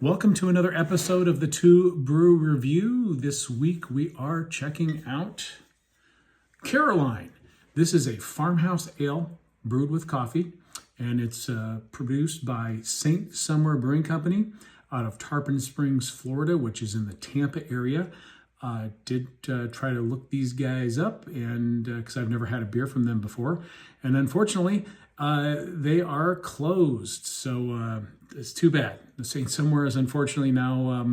Welcome to another episode of the TUE Brew Review. This week we are checking out Caroline. This is a farmhouse ale brewed with coffee, and it's produced by St. Somewhere Brewing Company out of Tarpon Springs, Florida, which is in the Tampa area. Did try to look these guys up, and because I've never had a beer from them before, and unfortunately they are closed, so it's too bad. The St. Somewhere is unfortunately now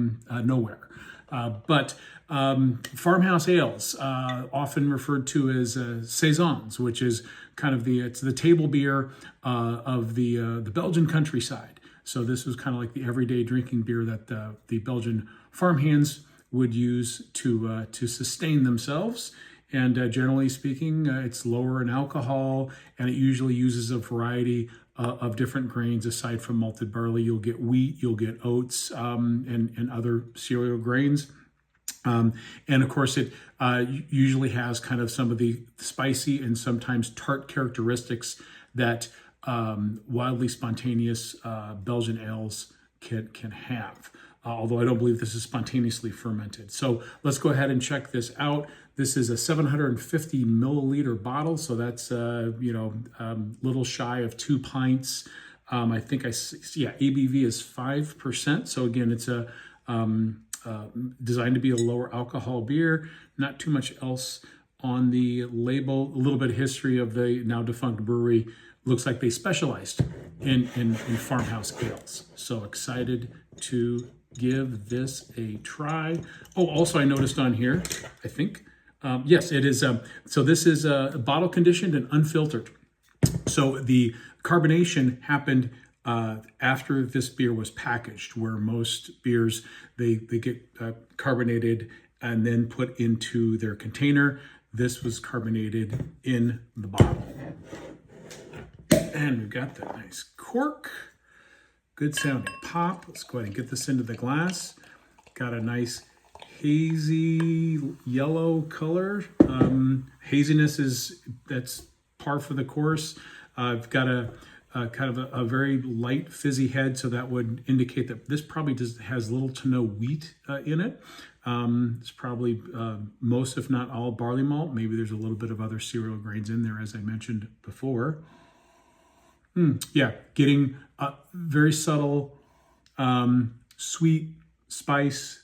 nowhere. But farmhouse ales, often referred to as saisons, which is kind of it's the table beer of the Belgian countryside. So this was kind of like the everyday drinking beer that the Belgian farmhands would use to sustain themselves. And generally speaking, it's lower in alcohol, and it usually uses a variety of different grains. Aside from malted barley, you'll get wheat, you'll get oats, and other cereal grains. And of course, it usually has kind of some of the spicy and sometimes tart characteristics that wildly spontaneous Belgian ales can have. Although I don't believe this is spontaneously fermented. So let's go ahead and check this out. This is a 750 milliliter bottle, so that's little shy of 2 pints. I think ABV is 5%. So again, it's a designed to be a lower alcohol beer. Not too much else on the label. A little bit of history of the now defunct brewery. Looks like they specialized in farmhouse ales. So excited to give this a try. Oh, also I noticed on here, I think, yes, it is. So this is bottle conditioned and unfiltered. So the carbonation happened after this beer was packaged, where most beers, they get carbonated and then put into their container. This was carbonated in the bottle. And we've got that nice cork. Good sounding pop. Let's go ahead and get this into the glass. Got a nice hazy yellow color. Haziness that's par for the course. I've got a kind of a very light fizzy head, so that would indicate that this probably has little to no wheat in it. It's probably most, if not all, barley malt. Maybe there's a little bit of other cereal grains in there, as I mentioned before. Yeah, getting very subtle, sweet spice,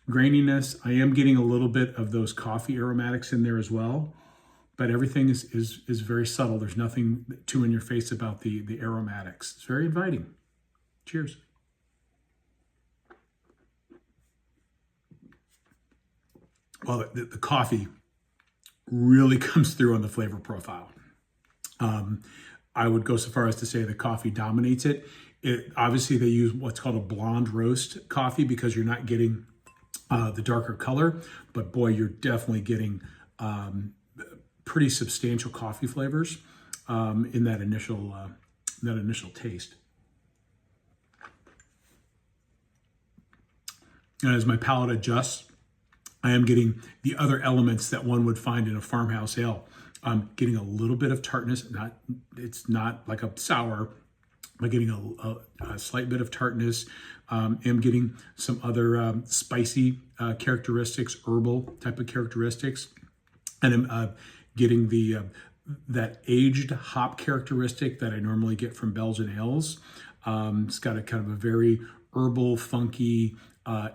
graininess. I am getting a little bit of those coffee aromatics in there as well, but everything is very subtle. There's nothing too in your face about the aromatics. It's very inviting. Cheers. Well, the coffee really comes through on the flavor profile. I would go so far as to say the coffee dominates it. Obviously, they use what's called a blonde roast coffee because you're not getting the darker color. But boy, you're definitely getting pretty substantial coffee flavors in that initial taste. And as my palate adjusts, I am getting the other elements that one would find in a farmhouse ale. I'm getting a little bit of tartness. It's not like a sour. I'm getting a slight bit of tartness. I'm getting some other spicy characteristics, herbal type of characteristics, and I'm getting that aged hop characteristic that I normally get from Belgian ales. It's got a kind of a very herbal, funky,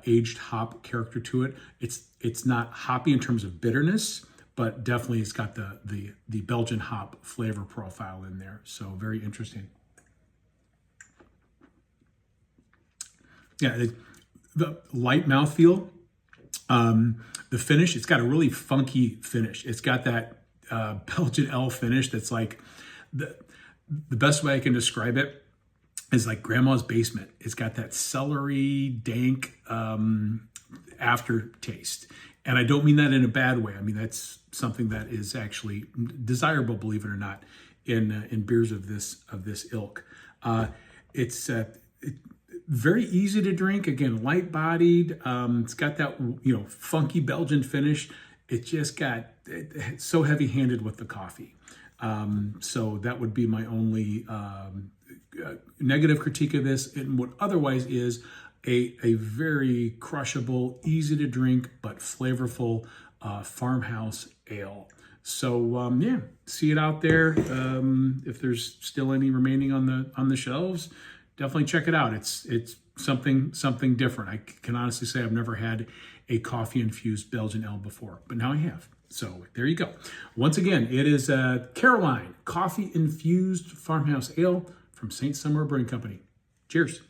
aged hop character to it. It's not hoppy in terms of bitterness, but definitely it's got the Belgian hop flavor profile in there. So very interesting. Yeah, the light mouthfeel, the finish, it's got a really funky finish. It's got that Belgian ale finish that's like, the best way I can describe it is like grandma's basement. It's got that celery, dank aftertaste. And I don't mean that in a bad way. I mean, that's something that is actually desirable, believe it or not, in beers of this ilk. It's very easy to drink. Again, light-bodied. It's got that funky Belgian finish. It just got so heavy-handed with the coffee. So that would be my only negative critique of this in what otherwise is a very crushable, easy to drink, but flavorful farmhouse ale. So yeah, see it out there. If there's still any remaining on the shelves, definitely check it out. It's something different. I can honestly say I've never had a coffee infused Belgian ale before, but now I have. So there you go. Once again, it is Caroline coffee infused farmhouse ale from St. Summer Brewing Company. Cheers.